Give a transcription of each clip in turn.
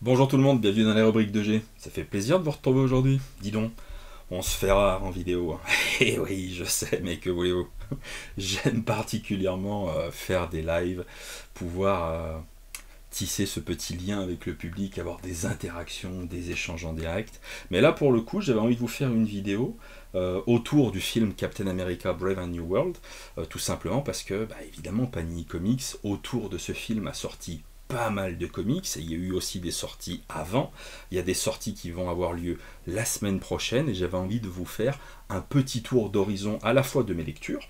Bonjour tout le monde, bienvenue dans les rubriques de G. Ça fait plaisir de vous retrouver aujourd'hui. Dis donc, on se fait rare en vidéo, hein. Eh oui, je sais, mais que voulez-vous? J'aime particulièrement faire des lives, pouvoir tisser ce petit lien avec le public, avoir des interactions, des échanges en direct. Mais là, pour le coup, j'avais envie de vous faire une vidéo autour du film Captain America Brave and New World, tout simplement parce que, évidemment, Panini Comics, autour de ce film, a sorti pas mal de comics, et il y a eu aussi des sorties avant, il y a des sorties qui vont avoir lieu la semaine prochaine, et j'avais envie de vous faire un petit tour d'horizon à la fois de mes lectures,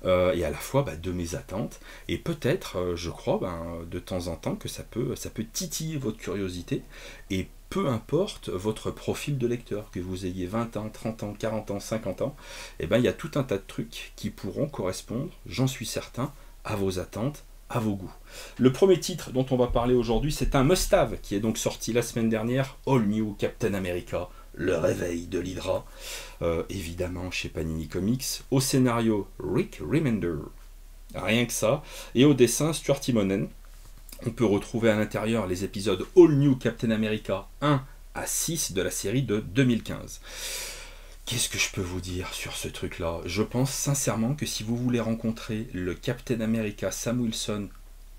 et à la fois de mes attentes, et peut-être, je crois, de temps en temps, que ça peut titiller votre curiosité, et peu importe votre profil de lecteur, que vous ayez 20 ans, 30 ans, 40 ans, 50 ans, et il y a tout un tas de trucs qui pourront correspondre, j'en suis certain, à vos attentes, à vos goûts. Le premier titre dont on va parler aujourd'hui, c'est un must-have qui est donc sorti la semaine dernière, All New Captain America, le réveil de l'Hydra, évidemment chez Panini Comics, au scénario Rick Remender, rien que ça, et au dessin Stuart Timonen. On peut retrouver à l'intérieur les épisodes All New Captain America 1 à 6 de la série de 2015. Qu'est-ce que je peux vous dire sur ce truc-là? Je pense sincèrement que si vous voulez rencontrer le Captain America Sam Wilson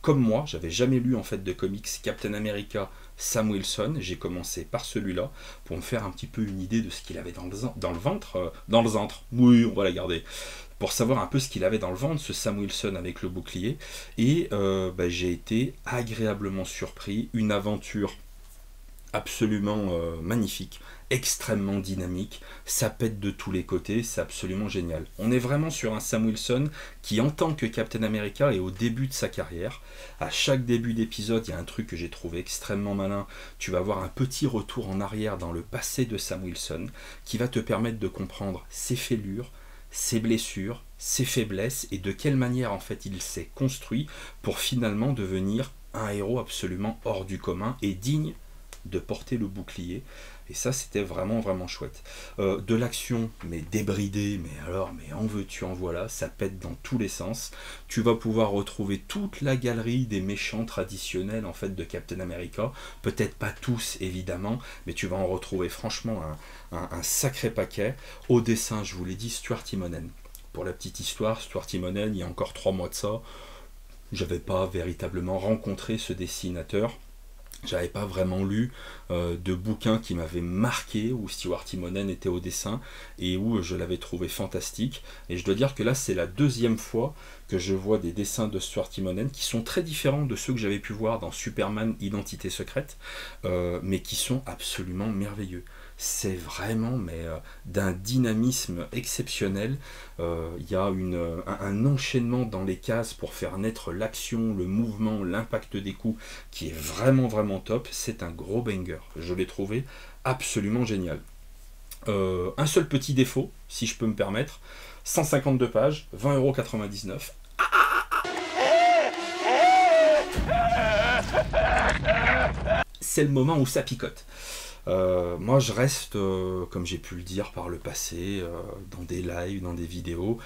comme moi, j'avais jamais lu en fait de comics Captain America Sam Wilson, j'ai commencé par celui-là pour me faire un petit peu une idée de ce qu'il avait dans le ventre, dans le ventre, oui on va la garder, pour savoir un peu ce qu'il avait dans le ventre, ce Sam Wilson avec le bouclier, et j'ai été agréablement surpris, une aventure absolument magnifique, extrêmement dynamique, ça pète de tous les côtés, c'est absolument génial. On est vraiment sur un Sam Wilson qui, en tant que Captain America, est au début de sa carrière. À chaque début d'épisode, il y a un truc que j'ai trouvé extrêmement malin. Tu vas avoir un petit retour en arrière dans le passé de Sam Wilson qui va te permettre de comprendre ses fêlures, ses blessures, ses faiblesses et de quelle manière en fait il s'est construit pour finalement devenir un héros absolument hors du commun et digne de porter le bouclier, et ça c'était vraiment vraiment chouette. De l'action mais débridée, mais en veux-tu en voilà, ça pète dans tous les sens. Tu vas pouvoir retrouver toute la galerie des méchants traditionnels en fait de Captain America, peut-être pas tous évidemment, mais tu vas en retrouver franchement un sacré paquet. Au dessin, je vous l'ai dit, Stuart Timonen. Pour la petite histoire, Stuart Timonen, il y a encore 3 mois de ça, j'avais pas véritablement rencontré ce dessinateur. J'avais pas vraiment lu de bouquins qui m'avaient marqué, où Stuart Timonen était au dessin et où je l'avais trouvé fantastique. Et je dois dire que là, c'est la deuxième fois que je vois des dessins de Stuart Timonen qui sont très différents de ceux que j'avais pu voir dans Superman Identité Secrète, mais qui sont absolument merveilleux. C'est vraiment d'un dynamisme exceptionnel. Il y a un enchaînement dans les cases pour faire naître l'action, le mouvement, l'impact des coups qui est vraiment vraiment top. C'est un gros banger. Je l'ai trouvé absolument génial. Un seul petit défaut, si je peux me permettre, 152 pages, 20,99 €. C'est le moment où ça picote. Moi je reste, comme j'ai pu le dire par le passé, dans des lives, dans des vidéos,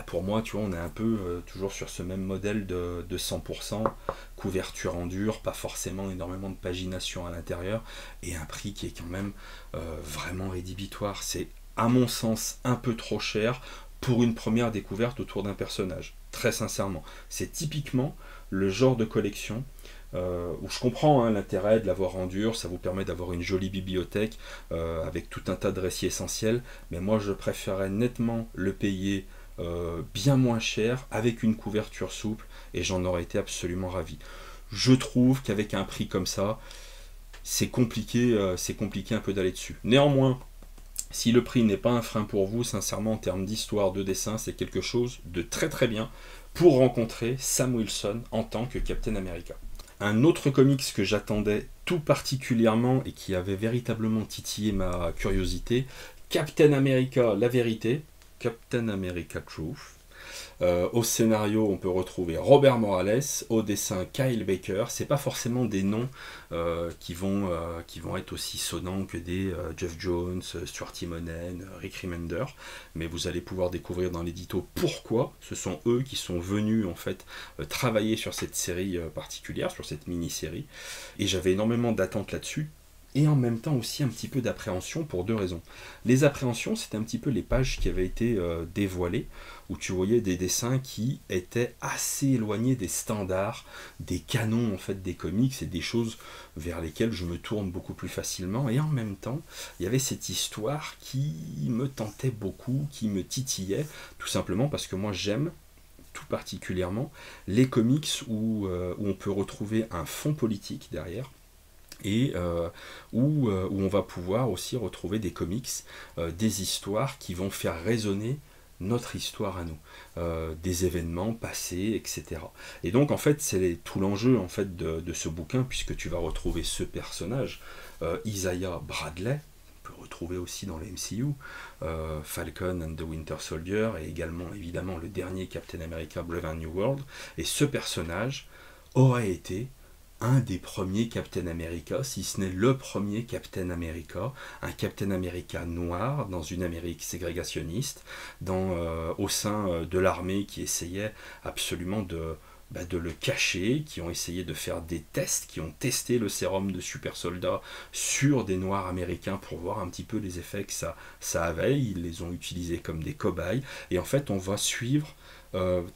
pour moi tu vois on est un peu toujours sur ce même modèle de 100%, couverture en dur, pas forcément énormément de pagination à l'intérieur, et un prix qui est quand même vraiment rédhibitoire. C'est à mon sens un peu trop cher pour une première découverte autour d'un personnage, très sincèrement. C'est typiquement le genre de collection où je comprends l'intérêt de l'avoir en dur, ça vous permet d'avoir une jolie bibliothèque avec tout un tas de récits essentiels, mais moi je préférais nettement le payer bien moins cher, avec une couverture souple, et j'en aurais été absolument ravi. Je trouve qu'avec un prix comme ça, c'est compliqué un peu d'aller dessus. Néanmoins, si le prix n'est pas un frein pour vous, sincèrement en termes d'histoire, de dessin, c'est quelque chose de très très bien pour rencontrer Sam Wilson en tant que Captain America. Un autre comics que j'attendais tout particulièrement et qui avait véritablement titillé ma curiosité, Captain America La Vérité, Captain America Truth, Au scénario, on peut retrouver Robert Morales, au dessin Kyle Baker. C'est pas forcément des noms qui vont être aussi sonnants que des Jeff Jones, Stuart Timonen, Rick Remender, mais vous allez pouvoir découvrir dans l'édito pourquoi ce sont eux qui sont venus en fait travailler sur cette série particulière, sur cette mini-série, et j'avais énormément d'attentes là-dessus, et en même temps aussi un petit peu d'appréhension pour deux raisons. Les appréhensions, c'était un petit peu les pages qui avaient été dévoilées, où tu voyais des dessins qui étaient assez éloignés des standards, des canons en fait des comics et des choses vers lesquelles je me tourne beaucoup plus facilement, et en même temps, il y avait cette histoire qui me tentait beaucoup, qui me titillait, tout simplement parce que moi j'aime tout particulièrement les comics où on peut retrouver un fond politique derrière, et où on va pouvoir aussi retrouver des comics, des histoires qui vont faire résonner notre histoire à nous, des événements passés, etc. Et donc en fait c'est tout l'enjeu en fait de ce bouquin, puisque tu vas retrouver ce personnage, Isaiah Bradley, on peut retrouver aussi dans les MCU, Falcon and the Winter Soldier, et également évidemment le dernier Captain America Brave and New World, et ce personnage aurait été un des premiers Captain America, si ce n'est le premier Captain America, un Captain America noir dans une Amérique ségrégationniste, au sein de l'armée qui essayait absolument de le cacher, qui ont essayé de faire des tests, qui ont testé le sérum de super soldat sur des noirs américains pour voir un petit peu les effets que ça avait. Ils les ont utilisés comme des cobayes, et en fait on va suivre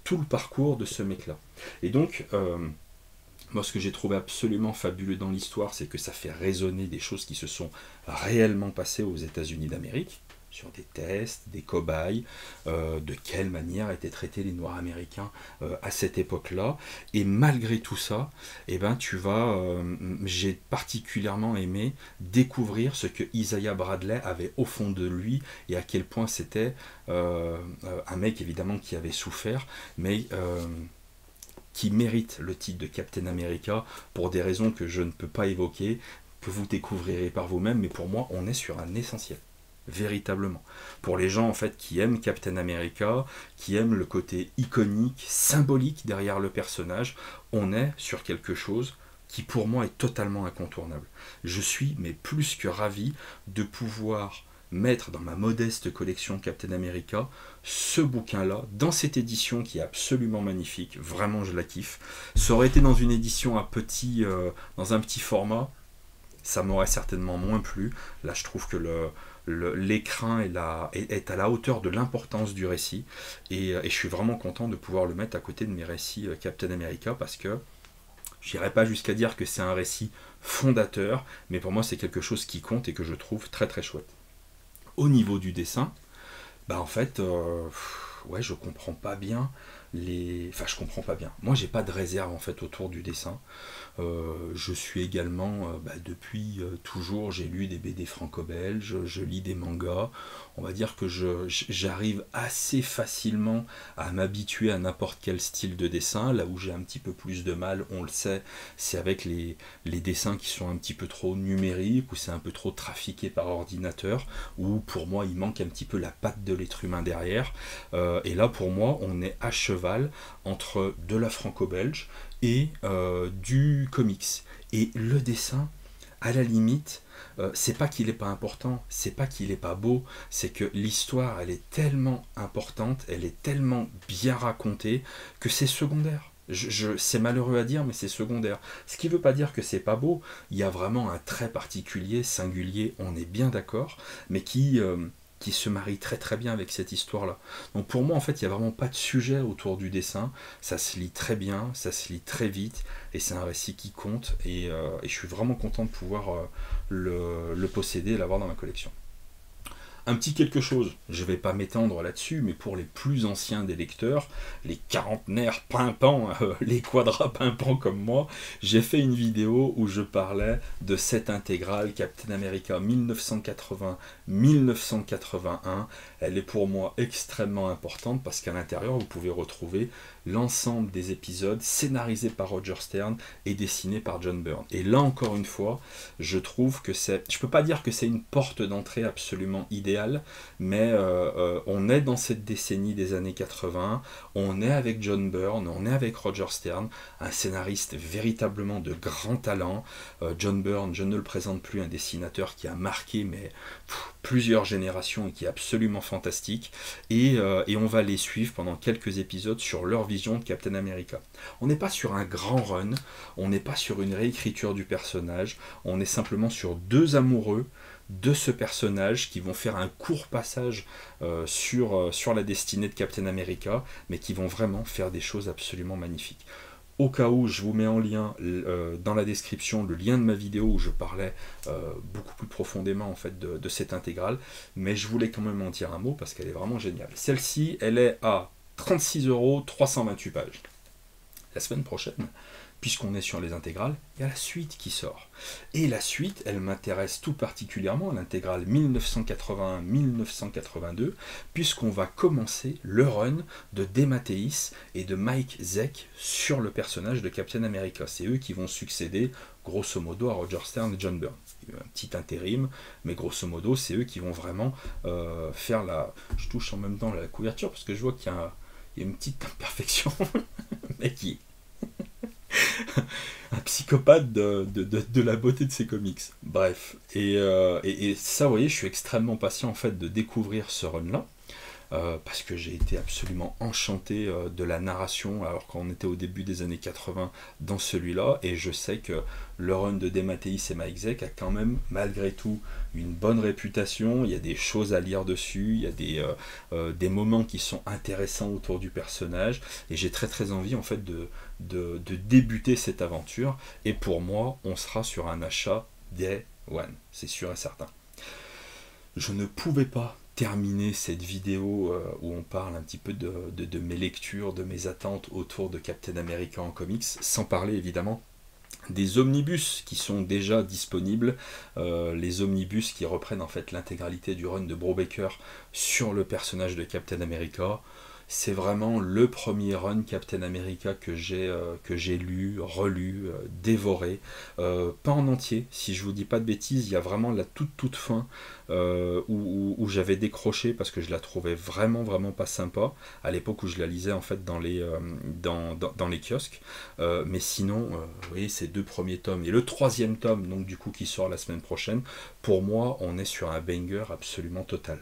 tout le parcours de ce mec-là. Et donc moi, ce que j'ai trouvé absolument fabuleux dans l'histoire, c'est que ça fait résonner des choses qui se sont réellement passées aux États-Unis d'Amérique, sur des tests, des cobayes, de quelle manière étaient traités les Noirs américains à cette époque-là. Et malgré tout ça, j'ai particulièrement aimé découvrir ce que Isaiah Bradley avait au fond de lui, et à quel point c'était un mec évidemment qui avait souffert, mais qui mérite le titre de Captain America pour des raisons que je ne peux pas évoquer, que vous découvrirez par vous-même, mais pour moi, on est sur un essentiel, véritablement. Pour les gens en fait qui aiment Captain America, qui aiment le côté iconique, symbolique derrière le personnage, on est sur quelque chose qui pour moi est totalement incontournable. Je suis mais plus que ravi de pouvoir mettre dans ma modeste collection Captain America ce bouquin-là, dans cette édition qui est absolument magnifique, vraiment je la kiffe. Ça aurait été dans une édition dans un petit format, ça m'aurait certainement moins plu. Là je trouve que l'écran est à la hauteur de l'importance du récit, et je suis vraiment content de pouvoir le mettre à côté de mes récits Captain America, parce que je n'irai pas jusqu'à dire que c'est un récit fondateur, mais pour moi c'est quelque chose qui compte et que je trouve très très chouette. Au niveau du dessin, en fait, je comprends pas bien je comprends pas bien. Moi, j'ai pas de réserve en fait autour du dessin. Je suis également, depuis toujours, j'ai lu des BD franco-belges, je lis des mangas. On va dire que j'arrive assez facilement à m'habituer à n'importe quel style de dessin. Là où j'ai un petit peu plus de mal, on le sait, c'est avec les dessins qui sont un petit peu trop numériques, où c'est un peu trop trafiqué par ordinateur, où pour moi il manque un petit peu la patte de l'être humain derrière. Et là pour moi on est à cheval entre de la franco-belge et du comics. Et le dessin, à la limite, c'est pas qu'il est pas important, c'est pas qu'il est pas beau, c'est que l'histoire elle est tellement importante, elle est tellement bien racontée que c'est secondaire. C'est malheureux à dire, mais c'est secondaire. Ce qui veut pas dire que c'est pas beau. Il y a vraiment un trait particulier, singulier, on est bien d'accord, mais qui se marie très très bien avec cette histoire-là. Donc pour moi, en fait, il n'y a vraiment pas de sujet autour du dessin. Ça se lit très bien, ça se lit très vite, et c'est un récit qui compte, et je suis vraiment content de pouvoir le posséder et l'avoir dans ma collection. Un petit quelque chose, je ne vais pas m'étendre là-dessus, mais pour les plus anciens des lecteurs, les quarantenaires pimpants, les quadras pimpants comme moi, j'ai fait une vidéo où je parlais de cette intégrale Captain America 1980-1981. Elle est pour moi extrêmement importante parce qu'à l'intérieur, vous pouvez retrouver l'ensemble des épisodes scénarisés par Roger Stern et dessinés par John Byrne. Et là encore une fois, je trouve que je peux pas dire que c'est une porte d'entrée absolument idéale, mais on est dans cette décennie des années 80, on est avec John Byrne, on est avec Roger Stern, un scénariste véritablement de grand talent. John Byrne, je ne le présente plus, un dessinateur qui a marqué plusieurs générations et qui est absolument fantastique, et on va les suivre pendant quelques épisodes sur leur vision de Captain America. On n'est pas sur un grand run, on n'est pas sur une réécriture du personnage, on est simplement sur deux amoureux de ce personnage qui vont faire un court passage sur la destinée de Captain America, mais qui vont vraiment faire des choses absolument magnifiques. Au cas où, je vous mets en lien dans la description le lien de ma vidéo où je parlais beaucoup plus profondément en fait de cette intégrale, mais je voulais quand même en dire un mot parce qu'elle est vraiment géniale. Celle-ci, elle est à 36 €, 328 pages. La semaine prochaine, puisqu'on est sur les intégrales, il y a la suite qui sort. Et la suite, elle m'intéresse tout particulièrement, l'intégrale 1981-1982, puisqu'on va commencer le run de DeMatteis et de Mike Zeck sur le personnage de Captain America. C'est eux qui vont succéder, grosso modo, à Roger Stern et John Byrne. Il y a eu un petit intérim, mais grosso modo, c'est eux qui vont vraiment faire la... Je touche en même temps la couverture, parce que je vois qu'il y a une petite imperfection, mais qui... un psychopathe de la beauté de ses comics. Bref, et ça, vous voyez, je suis extrêmement patient en fait de découvrir ce run-là, parce que j'ai été absolument enchanté de la narration, alors qu'on était au début des années 80 dans celui-là, et je sais que le run de DeMatteis et Mike Zeck a quand même, malgré tout, une bonne réputation. Il y a des choses à lire dessus, il y a des moments qui sont intéressants autour du personnage, et j'ai très très envie en fait de débuter cette aventure, et pour moi, on sera sur un achat Day One, c'est sûr et certain. Je ne pouvais pas terminer cette vidéo où on parle un petit peu de mes lectures, de mes attentes autour de Captain America en comics, sans parler évidemment des omnibus qui sont déjà disponibles, les omnibus qui reprennent en fait l'intégralité du run de Brubaker sur le personnage de Captain America. C'est vraiment le premier run Captain America que j'ai lu, relu, dévoré, pas en entier, si je vous dis pas de bêtises. Il y a vraiment la toute fin où j'avais décroché parce que je la trouvais vraiment pas sympa à l'époque où je la lisais en fait dans les kiosques, mais sinon vous voyez, ces deux premiers tomes et le troisième tome donc du coup qui sort la semaine prochaine, pour moi on est sur un banger absolument total.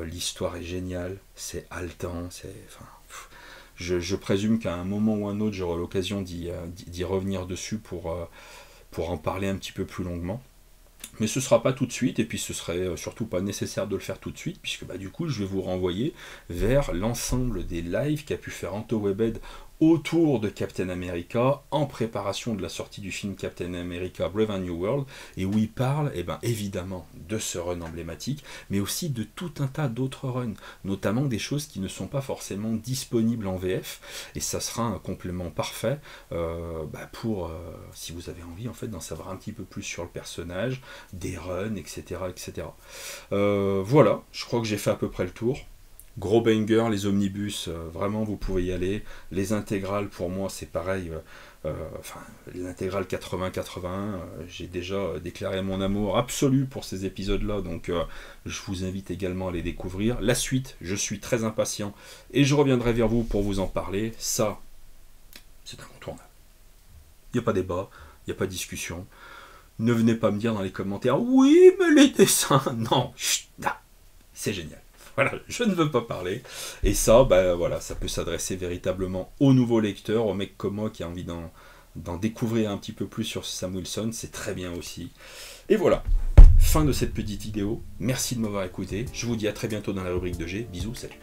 L'histoire est géniale, c'est haletant, je présume qu'à un moment ou un autre j'aurai l'occasion d'y revenir dessus pour en parler un petit peu plus longuement. Mais ce ne sera pas tout de suite, et puis ce serait surtout pas nécessaire de le faire tout de suite, puisque du coup je vais vous renvoyer vers l'ensemble des lives qu'a pu faire Anto Webhead autour de Captain America en préparation de la sortie du film Captain America Brave New World, et où il parle évidemment de ce run emblématique, mais aussi de tout un tas d'autres runs, notamment des choses qui ne sont pas forcément disponibles en VF, et ça sera un complément parfait pour, si vous avez envie en fait d'en savoir un petit peu plus sur le personnage, des runs, etc. etc. Voilà, je crois que j'ai fait à peu près le tour. Gros banger, les omnibus, vraiment vous pouvez y aller. Les intégrales pour moi c'est pareil, les intégrales 80-81, j'ai déjà déclaré mon amour absolu pour ces épisodes là, donc je vous invite également à les découvrir. La suite, je suis très impatient et je reviendrai vers vous pour vous en parler. Ça, c'est incontournable. Il n'y a pas débat, il n'y a pas discussion. Ne venez pas me dire dans les commentaires, oui mais les dessins, non, c'est génial. Voilà, je ne veux pas parler. Et ça, voilà, ça peut s'adresser véritablement aux nouveaux lecteurs, aux mecs comme moi qui ont envie d'en découvrir un petit peu plus sur Sam Wilson, c'est très bien aussi. Et voilà, fin de cette petite vidéo. Merci de m'avoir écouté. Je vous dis à très bientôt dans la rubrique de G. Bisous, salut.